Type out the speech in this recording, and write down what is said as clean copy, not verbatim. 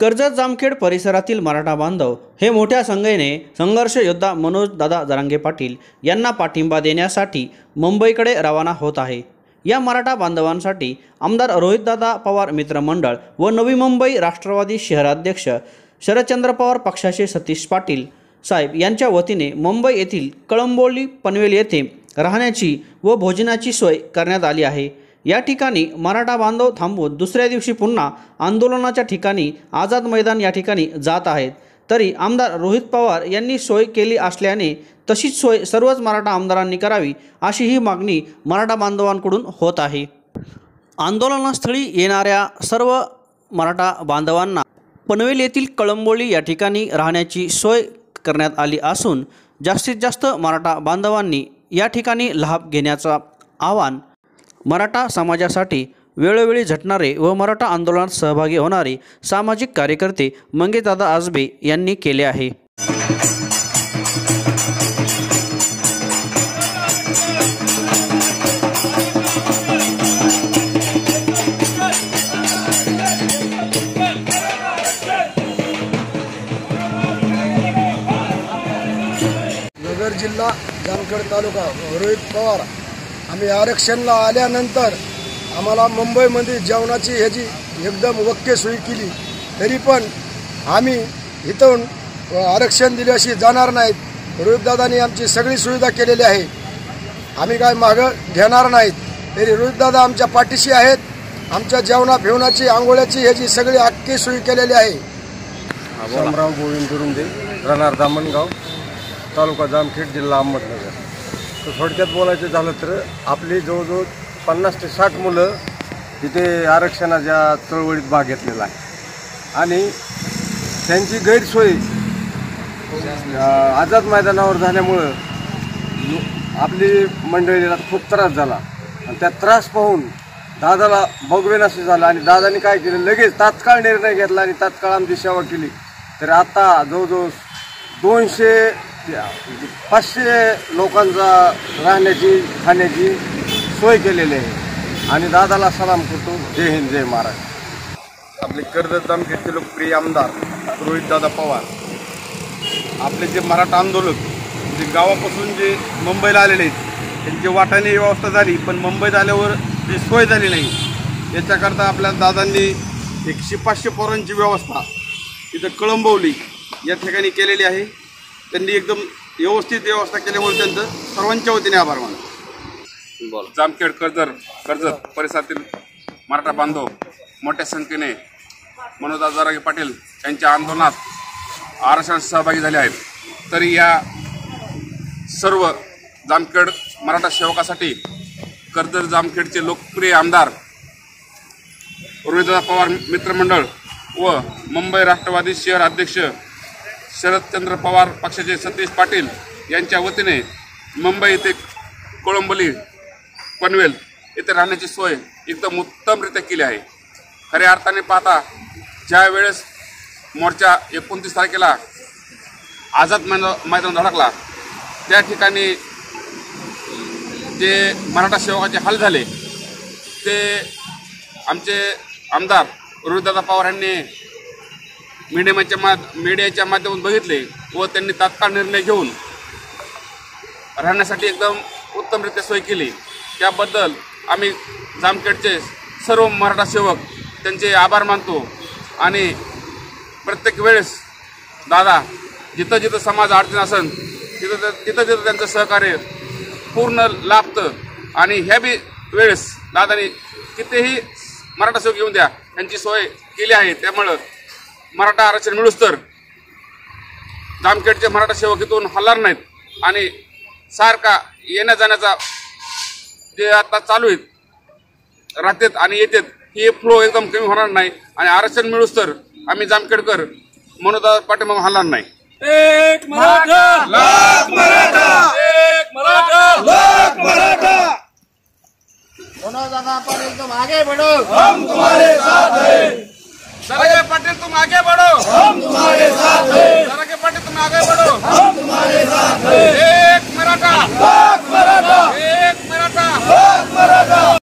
कर्जत जामखेड परिसरातील मराठा बांधव हे मोठ्या संख्येने संघर्ष योद्धा मनोज दादा जरांगे पाटील यांना पाठिंबा देण्यासाठी मुंबईकडे रवाना होत आहे। या मराठा बांधवांसाठी आमदार रोहितदादा पवार मित्रमंडळ व नवी मुंबई राष्ट्रवादी शहराध्यक्ष शरदचंद्र पवार पक्षाचे सतीश पाटील साहेब यांच्या वतीने मुंबई येथील कळंबोली पनवेल येथे राहण्याची व भोजनाची सोय करण्यात आली आहे। या ठिकाणी मराठा बांधव थांबून दुसऱ्या दिवशी पुन्हा आंदोलनाच्या ठिकाणी आझाद मैदान या ठिकाणी जात आहेत। तरी आमदार रोहित पवार यांनी सोय केली असल्याने तशीच सोय सर्वच मराठा आमदारांनी करावी अशी ही मागणी मराठा बांधवांकडून होत आहे। आंदोलनस्थळी येणाऱ्या सर्व मराठा बांधवांना पनवेल येथील कळंबोली या ठिकाणी राहण्याची सोय करण्यात आली असून जास्तीत जास्त मराठा बांधवांनी या ठिकाणी लाभ घेण्याचा आवाहन मराठा समाजासाठी वेळोवेळी झटणारे व मराठा आंदोलनात सहभागी होणारे सामाजिक कार्यकर्ते मंगेशदादा आजबे यांनी केले आहे। नगर जिल्हा जामखेड तालुका रोहित पवार आम्ही आरक्षणला आल्यानंतर आम्हाला मुंबईमध्ये जेवणाची ह्याची एकदम वक्के सोय केली, तरी पण आम्ही इथून आरक्षण दिल्याशी जाणार नाहीत। रोहितदादांनी आमची सगळी सुविधा केलेली आहे, आम्ही काय मागं घेणार नाहीत। तरी रोहितदादा आमच्या पाठीशी आहेत। आमच्या जेवणा फिवणाची आंघोळ्याची ह्याची सगळी अख्खी सोय केलेली आहे। शामराव गोविंद दुरुंदे, राहणार दामणगाव, तालुका जामखेड, जिल्हा अहमदनगर। तर थोडक्यात बोलायचं झालं तर आपली जवळजवळ 50 ते 60 मुलं तिथे आरक्षणाच्या चळवळीत भाग घेतलेला आहे आणि त्यांची गैरसोय आझाद मैदानावर झाल्यामुळं आपली मंडळीला खूप त्रास झाला आणि त्या त्रास पाहून दादाला भोगवेनासे झालं आणि दादानी काय केलं, लगेच तात्काळ निर्णय घेतला आणि तात्काळ आमची सेवा केली। तर आता जवळजवळ 200-500 लोकांचा राहण्याची खाण्याची सोय केलेली आहे आणि दादाला सलाम करतो। जय हिंद, जय महाराष्ट्र। आपले कर्जत जामखेडचे लोकप्रिय आमदार रोहितदादा पवार, आपले जे मराठा आंदोलक जे गावापासून जे मुंबईला आलेले आहेत त्यांची वाटाने व्यवस्था झाली, पण मुंबईत आल्यावर जी सोय झाली नाही, याच्याकरता आपल्या दादांनी 100-500 पोरांची व्यवस्था इथं कळंबोली या ठिकाणी केलेली आहे। त्यांनी एकदम व्यवस्थित व्यवस्था केल्यामुळे त्यांचं सर्वांच्या वतीने आभार मानतो। जामखेड कर्जत परिसरातील मराठा बांधव मोठ्या संख्येने मनोज दादा जरांगे पाटील यांच्या आंदोलनात आरक्षणात सहभागी झाले आहेत। तरी या सर्व जामखेड मराठा सेवकासाठी कर्जत जामखेडचे लोकप्रिय आमदार रोहितदादा पवार मित्रमंडळ व मुंबई राष्ट्रवादी शहर अध्यक्ष शरदचंद्र पवार पक्षाचे सतीश पाटील यांच्या वतीने मुंबई येथे कळंबोली पनवेल येथे राहण्याची सोय एकदम उत्तमरित्या केली आहे। खऱ्या अर्थाने पाहता ज्या वेळेस मोर्चा 29 तारखेला आझाद मैदान धडकला त्या ठिकाणी जे मराठा सेवकाचे हाल झाले ते आमचे आमदार रोहितदादा पवार यांनी मीडियाच्या माध्यमातून बघितले व त्यांनी तात्काळ निर्णय घेऊन राहण्यासाठी एकदम उत्तमरित्या सोय केली। त्याबद्दल आम्ही जामखेडचे सर्व मराठा सेवक त्यांचे आभार मानतो आणि प्रत्येक वेळेस दादा जिथं जिथं समाज अडचण असेल तिथं त्यांचं सहकार्य पूर्ण लाभतं आणि ह्या बी वेळेस दादानी कितीही मराठा सेवक येऊन द्या यांची सोय केली आहे। त्यामुळं मराठा आरक्षण मिळूस तर जामखेडचे मराठा सेवक इथून हलणार नाहीत आणि सारखा येण्या जाण्याचा जे आता चालू आहेत राहतात आणि येतात हे फ्लो एकदम कमी होणार नाही आणि आरक्षण मिळूस तर आम्ही जामखेडकर मनोजदादा पाटील हलणार नाही। एक मराठा लाख मराठा, एक मराठा लाख मराठा। मनोजदादा पाटील तुम आगे बढ़ो, हम तुम्हारे साथ हैं। जरांगे पाटील तुम आगे बढ़ो, हम तुम्हारे साथ हैं। जरांगे पाटील तुम आगे बढ़ो, हम तुम्हारे साथ हैं।